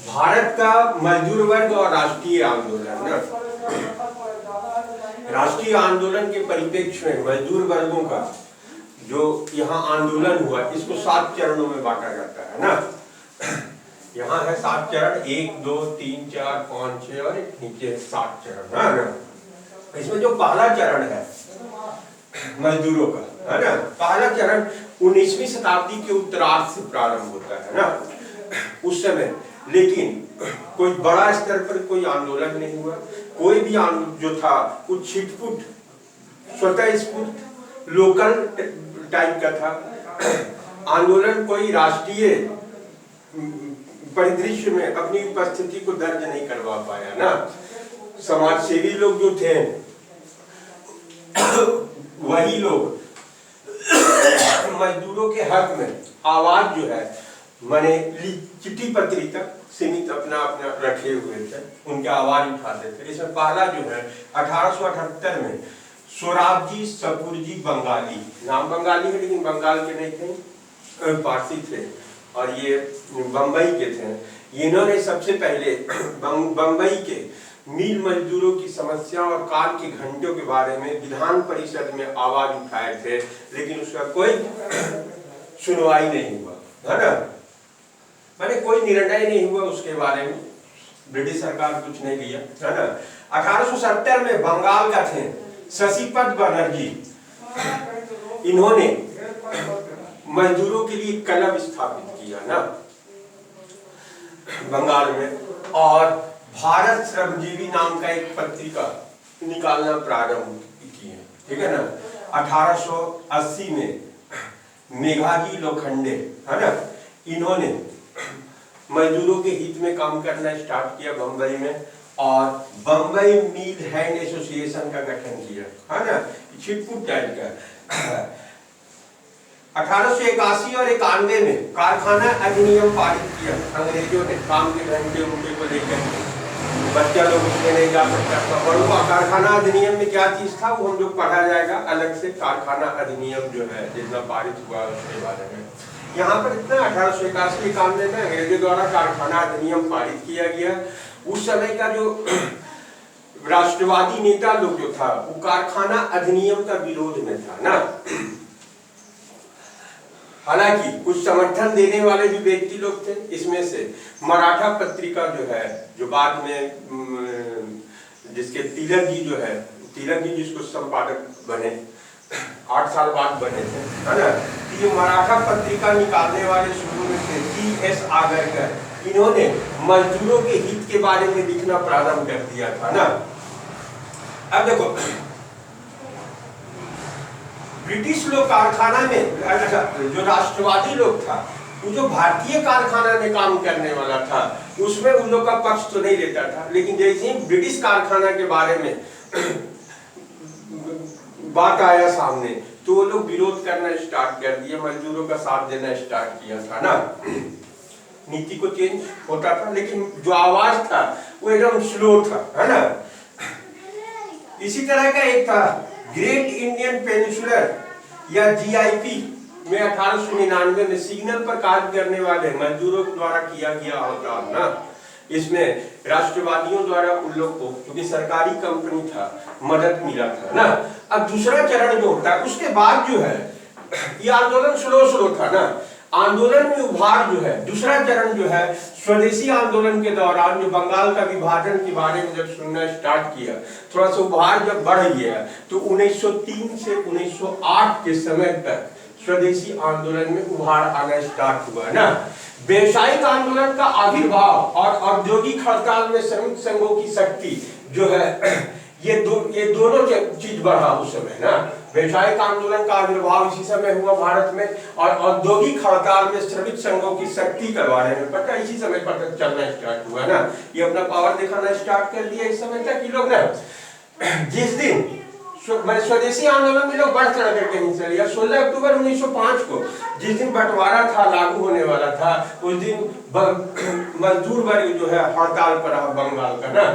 भारत का मजदूर वर्ग और राष्ट्रीय आंदोलन ना, राष्ट्रीय आंदोलन के परिप्रेक्ष्य में मजदूर वर्गों का जो यहाँ आंदोलन हुआ इसको 7 चरणों में बांटा जाता है ना। यहाँ है 7 चरण, 1 2 3 4 5 6 और एक नीचे 7 चरण है ना। इसमें जो पहला चरण है मजदूरों का है ना, पहला चरण 19वीं शताब्दी के उत्तरार्ध से प्रारंभ होता है ना उस समय। लेकिन कोई बड़ा स्तर पर कोई आंदोलन नहीं हुआ, कोई भी जो था कुछ छिटपुट स्वतः स्फूर्त लोकल टाइप का था आंदोलन, कोई राष्ट्रीय परिदृश्य में अपनी उपस्थिति को दर्ज नहीं करवा पाया ना। समाज सेवी लोग जो थे वही लोग मजदूरों के हक में आवाज जो है माने चिट्ठी पत्री तक सीमित अपना रखे हुए थे, उनके आवाज उठाते थे। इसमें पहला जो है 1878 में सोराबजी सपुरजी बंगाली, नाम बंगाली है लेकिन बंगाल के नहीं थे, पारसी थे और ये बम्बई के थे। इन्होंने सबसे पहले बम्बई के मिल मजदूरों की समस्या और काल के घंटों के बारे में विधान परिषद में आवाज उठाए थे, लेकिन उसका कोई सुनवाई नहीं हुआ है ना, माने कोई निर्णय नहीं हुआ उसके बारे में, ब्रिटिश सरकार कुछ नहीं लिया है ना। 1870 में बंगाल का थे शशिपद बनर्जी, इन्होंने मजदूरों के लिए क्लब स्थापित किया ना बंगाल में, और भारत श्रमजीवी नाम का एक पत्रिका निकालना प्रारंभ किए, ठीक है ना। 1880 में मेघाजी लोखंडे है ना, इन्होंने मजदूरों के हित में काम करना स्टार्ट किया बम्बई में, और बम्बई मिल हैंड एसोसिएशन का गठन किया है ना, छिटपुट टाइप का। 1881 और 91 में कारखाना अधिनियम पारित किया अंग्रेजों ने, काम के घंटे उनके को लेकर बच्चा लोग उसमें नहीं जा सकता था। और वो कारखाना अधिनियम में क्या चीज था वो हम लोग पढ़ा जाएगा अलग से, कारखाना अधिनियम जो है जितना पारित हुआ उसके बारे में। यहाँ पर इतना 1881 में अंग्रेजों द्वारा कारखाना अधिनियम पारित किया गया। उस समय का जो राष्ट्रवादी नेता लोग जो था वो कारखाना अधिनियम का विरोध में था ना। हालांकि कुछ समर्थन देने वाले भी व्यक्ति लोग थे, इसमें से मराठा पत्रिका जो है, जो बाद में जिसके तिलक जी जो है, तिलक जी जिसको संपादक बने 8 साल बाद बने थे है ना, ये मराठा पत्रिका निकालने वाले शुरू में थे T.S. आगरकर, इन्होंने मजदूरों के हित के बारे में लिखना प्रारंभ कर दिया था ना। अब देखो ब्रिटिश लोग कारखाना में, अच्छा जो राष्ट्रवादी लोग था वो जो भारतीय कारखाना में काम करने वाला था उसमें उन लोग का पक्ष तो नहीं लेता था, लेकिन जैसे ही ब्रिटिश कारखाना के बारे में बात आया सामने तो वो लोग विरोध करना स्टार्ट कर दिए, मजदूरों का साथ देना स्टार्ट किया था ना। नीति को चेंज होता था लेकिन जो आवाज था वो एकदम स्लो था है ना। इसी तरह का एक था ग्रेट इंडियन पेनिनसुलर या GIP में 1899 में सिग्नल पर कार्य करने वाले मजदूरों द्वारा किया गया होता ना। इसमें राष्ट्रवादियों द्वारा उन लोग को, क्योंकि सरकारी कंपनी था, मदद मिला था ना। अब दूसरा चरण जो होता है उसके बाद जो है ये आंदोलन स्लो था ना, आंदोलन में उभार जो है दूसरा चरण जो है स्वदेशी आंदोलन के दौरान जो बंगाल का विभाजन के बारे में जब सुनना स्टार्ट किया, थोड़ा सा उभार जब बढ़ गया तो 1903 से 1908 के समय तक स्वदेशी आंदोलन में उभार आना स्टार्ट हुआ ना। व्यवसायिक आंदोलन का आविर्भाव और औद्योगिक हड़ताल में श्रमिक संघों की शक्ति जो है ये दोनों चीज बढ़ा उस समय ना। व्यवसायिक आंदोलन का आविर्भाव इसी समय हुआ भारत में, और औद्योगिक हड़ताल में श्रमिक संघों की शक्ति के बारे में पता इसी समय पता चलना स्टार्ट हुआ ना। ये अपना पावर दिखाना स्टार्ट कर दिया इस समय तक। ये लोग ना जिस दिन स्वदेशी आंदोलन में लोग बढ़ चढ़ करके हिस्सा लिया, 16 अक्टूबर 1905 को जिस दिन बंटवारा था लागू होने वाला था उस दिन मजदूर वर्ग जो है हड़ताल पर रहा बंगाल का ना।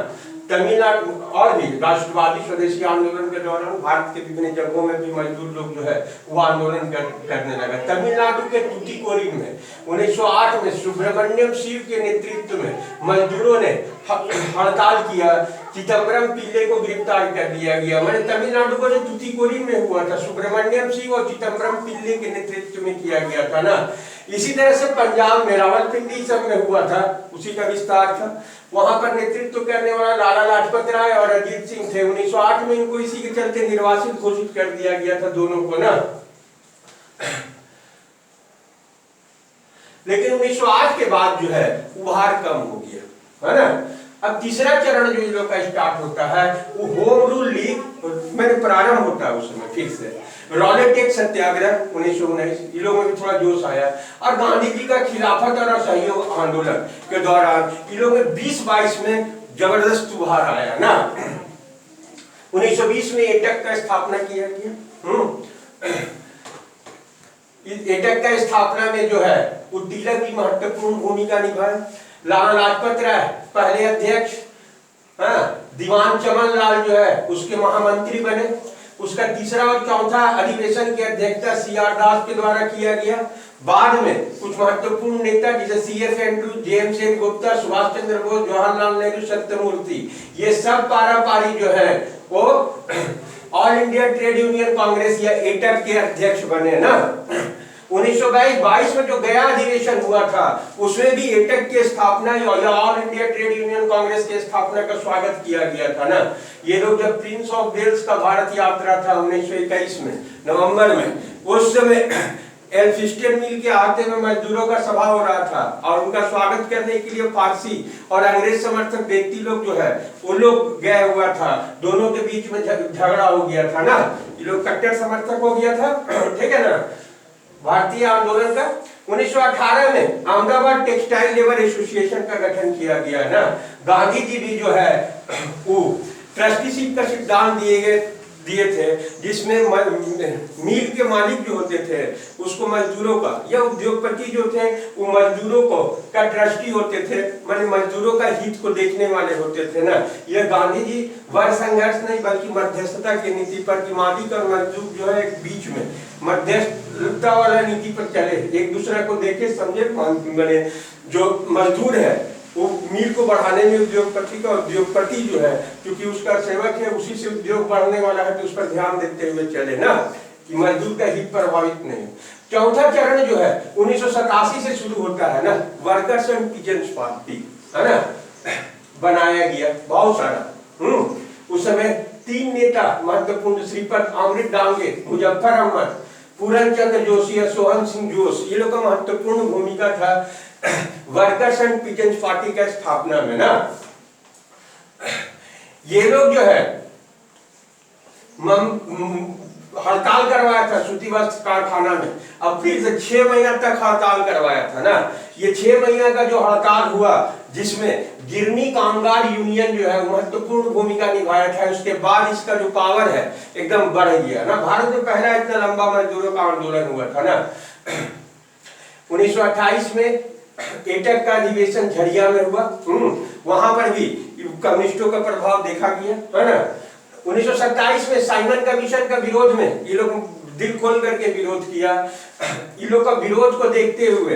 तमिलनाडु और भी राष्ट्रवादी स्वदेशी आंदोलन के दौरान भारत के विभिन्न जगहों में भी मजदूर लोग जो है वो आंदोलन करने लगा। तमिलनाडु के तूतीकोरिन में 1908 में सुब्रमण्यम शिव के नेतृत्व में मजदूरों ने हड़ताल किया। चिदम्बरम पिल्ले को गिरफ्तार कर लिया गया। मैंने तमिलनाडु को जो तूतीकोरिन में हुआ था सुब्रमण्यम शिव और चिदम्बरम पिल्ले के नेतृत्व में किया गया था ना। इसी तरह से पंजाब में रावलपिंडी सब में हुआ था, उसी का विस्तार था। वहां पर नेतृत्व करने वाला लाला लाजपत राय और अजीत सिंह थे। 1908 में इनको इसी के चलते निर्वासित घोषित कर दिया गया था दोनों को ना। लेकिन 1908 के बाद जो है उभार कम हो गया है ना। अब तीसरा चरण जो इन लोग का स्टार्ट होता है वो होम रूल लीग में प्रारंभ होता है। उस समय फिर से रॉलेट टेक सत्याग्रह 1919 इन लोगों में भी थोड़ा जोश आया। और गांधी जी का खिलाफत और असहयोग आंदोलन के दौरान इन लोगों में 20-22 में जबरदस्त उभार आया ना। 1920 में एटक का स्थापना किया गया। एटक का स्थापना में जो है वो तिलक की महत्वपूर्ण भूमिका निभाई। लाला लाजपत राय पहले अध्यक्ष, दीवान चमन लाल जो है उसके महामंत्री बने। उसका तीसरा और चौथा अधिवेशन की अध्यक्षता CR दास के द्वारा किया गया। बाद में कुछ महत्वपूर्ण नेता जैसे CF Andrew, James N Gupta, Subhash Chandra Bose, Jawaharlal Nehru, Satyamurti, ये सब पारापारी जो है वो all India trade union Congress या एटक के अध्यक्ष बने ना। 1922 में जो गया अधिवेशन हुआ था उसमें भी एटक की स्थापना या all India trade union Congress की स्थापना का स्वागत किया गया था ना। ये लोग जब प्रिंस ऑफ वेल्स का भारत यात्रा था 1921 में नवंबर में, उस समय एल्फिस्टन मिल के आते में मजदूरों का सभा हो रहा था और उनका स्वागत करने के लिए फारसी और अंग्रेज समर्थक व्यक्ति लोग जो है वो लोग गए हुआ था। दोनों के बीच में झगड़ा हो गया था ना। ये लोग कट्टर समर्थक हो गया था, ठीक है ना। भारतीय आंदोलन का 1918 में अहमदाबाद टेक्सटाइल लेबर एसोसिएशन का गठन किया गया ना। गांधी जी भी जो है वो ट्रस्टीशिप का सिद्धांत दिए थे जिसमें मिल के मालिक जो होते थे उसको मजदूरों का या उद्योगपति जो थे वो मजदूरों को का ट्रस्टी होते थे, माने मजदूरों का हित को देखने वाले होते थे ना। यह गांधी जी वर्ग संघर्ष नहीं बल्कि मध्यस्थता की नीति पर कि मालिक और मजदूर जो है एक बीच में मध्यस्थता वाला नीति पर चले, एक दूसरे को देखे समझे। माने जो मजदूर है वो मिल को बढ़ाने में उद्योगपति का, उद्योगपति जो है क्योंकि उसका सेवक है उसी से उद्योग बढ़ने वाला है तो उस पर ध्यान देते हुए चले ना कि मजदूर का हित प्रभावित नहीं। चौथा चरण जो है 1987 से शुरू होता है ना, वर्कर्स एंड पीजेंट्स पार्टी है ना, बनाया गया बहुत सारा। उस समय 3 नेता महत्वपूर्ण, श्रीपद अमृत डांगे, मुजफ्फर अहमद, पूरन चंद्र जोशी या सोहन सिंह जोश, ये लोग का महत्वपूर्ण भूमिका था वर्कर्स एंड पीजेंट्स पार्टी का स्थापना में ना। ये लोग जो है हड़ताल करवाया था सूती वस्त्र कारखाना में। अब फिर से 6 महीना तक हड़ताल करवाया था ना। ये 6 महीना का जो हड़ताल हुआ जिसमें गिरनी कामगार यूनियन जो है महत्वपूर्ण भूमिका निभाया था। उसके बाद इसका जो पावर है एकदम बढ़ गया ना। भारत में पहला इतना लंबा मजदूरों का आंदोलन हुआ था ना। 1928 में एटक का अधिवेशन झरिया में हुआ। वहां पर भी कम्युनिस्टों का प्रभाव देखा गया है ना। 1927 में साइमन कमीशन का विरोध में ये लोग दिल खोल करके विरोध किया। इन लोग का विरोध को देखते हुए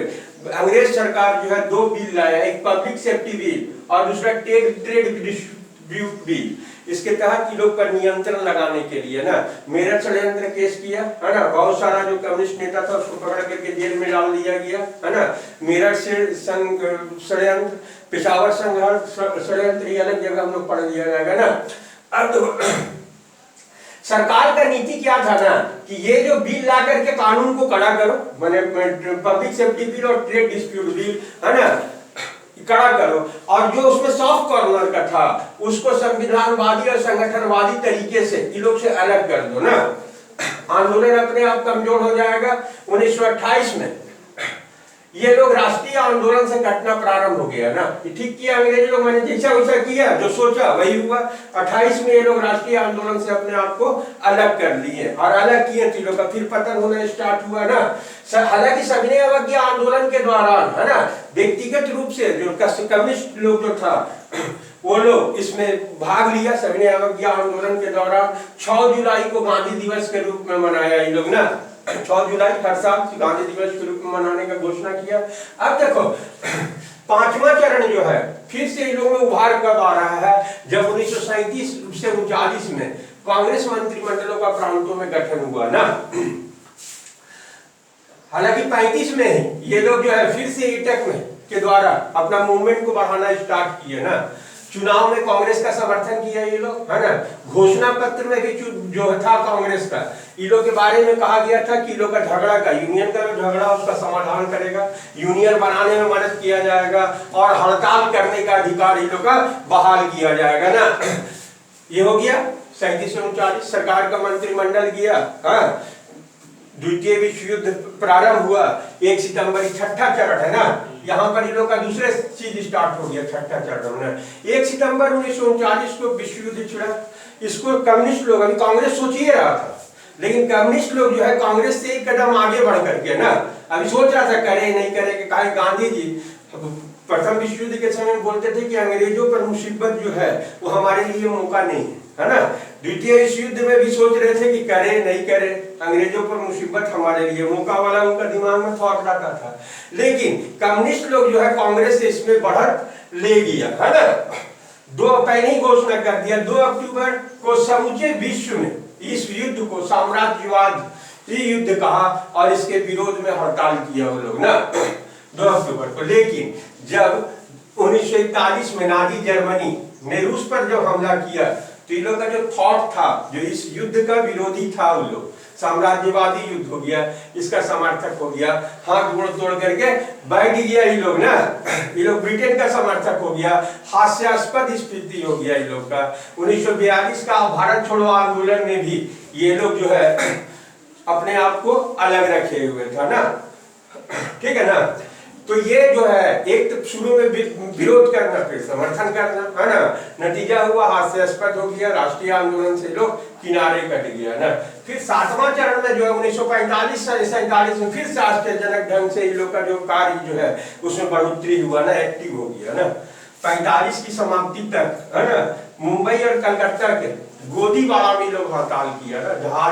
अंग्रेज सरकार जो है 2 बिल लाया, एक पब्लिक सेफ्टी बिल और दूसरा ट्रेड डिस्प्यूट बिल। इसके तहत लोग पर नियंत्रण लगाने के लिए ना मेरठ षड्यंत्र केस किया है ना। बहुत सारा जो कम्युनिस्ट नेता था उसको पकड़ करके जेल में डाल दिया गया है ना। मेरठ से षड्यंत्र, पेशावर संघर्ष षड्यंत्र अलग जगह हम लोग पढ़ लिया जाएगा ना। अब तो सरकार का नीति क्या था ना कि ये जो बिल ला करके कानून को कड़ा करो, माने पब्लिक सेफ्टी बिल और ट्रेड डिस्प्यूट बिल है ना, कड़ा करो, और जो उसमें सॉफ्ट कॉर्नर का था उसको संविधानवादी और संगठनवादी तरीके से इन लोग से अलग कर दो ना। आंदोलन अपने आप कमजोर हो जाएगा। 1928 में ये लोग राष्ट्रीय आंदोलन से कटना प्रारंभ हो गया ना। ठीक किया अंग्रेज लोग, मैंने जैसा वैसा किया, जो सोचा वही हुआ। 28 में ये लोग राष्ट्रीय आंदोलन से अपने आप को अलग कर लिए और अलग किए तो लोग का फिर पतन होना स्टार्ट हुआ ना। हालांकि सविनय अवज्ञा आंदोलन के दौरान है ना व्यक्तिगत रूप से जो कम्युनिस्ट लोग जो था वो लोग इसमें भाग लिया, सविनय अवज्ञा आंदोलन के दौरान 6 जुलाई को गांधी दिवस के रूप में मनाया ये लोग ना, 6 जुलाई हर साल गांधी दिवस के रूप में मनाने का घोषणा किया। अब देखो 5वां चरण जो है फिर से इन लोगों में उभार कब आ रहा है, जब 1937 से 39 में कांग्रेस मंत्रिमंडलों का प्रांतों में गठन हुआ ना। हालांकि 35 में ही ये लोग जो है फिर से ईटक में के द्वारा अपना मूवमेंट को बढ़ाना स्टार्ट किए ना। चुनाव में कांग्रेस का समर्थन किया ये लोग, है ना। घोषणा पत्र में भी जो था कांग्रेस का, इन लोग के बारे में कहा गया था कि इन लोग का झगड़ा का, यूनियन का जो झगड़ा उसका समाधान करेगा, यूनियन बनाने में मदद किया जाएगा और हड़ताल करने का अधिकार इन लोग का बहाल किया जाएगा ना। ये हो गया 37 से 39 सरकार का मंत्रिमंडल गया। हाँ, द्वितीय विश्व युद्ध प्रारंभ हुआ 1 सितंबर, छठा चरण है ना। यहाँ पर इन लोग का दूसरे चीज स्टार्ट हो गया, छठा चरण ना। 1 सितंबर 1939 को विश्व युद्ध छिड़ा। इसको कम्युनिस्ट लोग, अभी कांग्रेस सोच ही रहा था, लेकिन कम्युनिस्ट लोग जो है कांग्रेस से एक कदम आगे बढ़ करके ना अभी सोच रहा था करे नहीं करे, कहा गांधी जी प्रथम विश्व युद्ध के समय बोलते थे कि अंग्रेजों पर मुसीबत जो है वो हमारे लिए मौका नहीं है ना। द्वितीय विश्व युद्ध में भी सोच रहे थे कि करे नहीं करे, अंग्रेजों पर मुसीबत हमारे लिए मौका वाला उनका दिमाग में थॉट आता था। लेकिन कम्युनिस्ट लोग जो है कांग्रेस से इसमें बढ़त ले गया, है ना। पहले ही घोषणा कर दिया 2 अक्टूबर को समूचे विश्व में इस युद्ध को साम्राज्यवाद युद्ध कहा और इसके विरोध में हड़ताल किया वो लोग ना 2 अक्टूबर को। लेकिन जब 1941 में नाजी जर्मनी ने रूस पर जब हमला किया तो इन लोग का जो थॉट था, जो इस युद्ध का विरोधी था, वो लोग साम्राज्यवादी युद्ध हो गया, इसका समर्थक हो गया, हाथ जोड़ तोड़ करके बैठ गया ये लोग ना। ये लोग ब्रिटेन का समर्थक हो गया, हास्यास्पद स्थिति हो गया ये लोग का। 1942 का भारत छोड़ो आंदोलन में भी ये लोग जो है अपने आप को अलग रखे हुए था ना, ठीक है ना। तो ये जो है एक तो शुरू में विरोध करना फिर समर्थन करना, है ना। नतीजा हुआ हास्यास्पद हो गया, राष्ट्रीय आंदोलन से लोग किनारे कट गया ना। फिर 7वां चरण में जो है 1945 से 47 में फिर से आश्चर्यजनक ढंग से इन लोग का जो कार्य जो है उसमें बढ़ोतरी हुआ ना, एक्टिव हो गया ना। 45 की समाप्ति तक, है ना, मुंबई और कलकत्ता के गोदीवाड़ा में लोग हड़ताल किया ना, जहाँ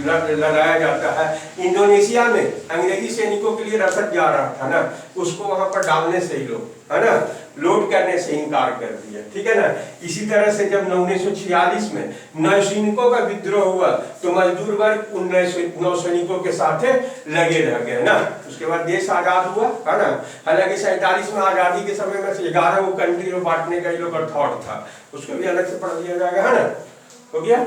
लगाया जाता है। इंडोनेशिया में अंग्रेजी सैनिकों के लिए रसद जा रहा था ना, उसको वहां पर डालने से ही लोग, है ना, लोड करने से इनकार कर दिया, ठीक है ना। इसी तरह से जब 1946 में नौसैनिकों का विद्रोह हुआ तो मजदूर वर्ग उन नौसैनिकों के साथ लगे रह गए ना। उसके बाद देश आजाद हुआ, है ना। हालांकि 47 में आजादी के समय में 11 कंट्री में बांटने का ये लोग का थॉट था, उसको भी अलग से पढ़ लिया जाएगा, है ना। हो गया।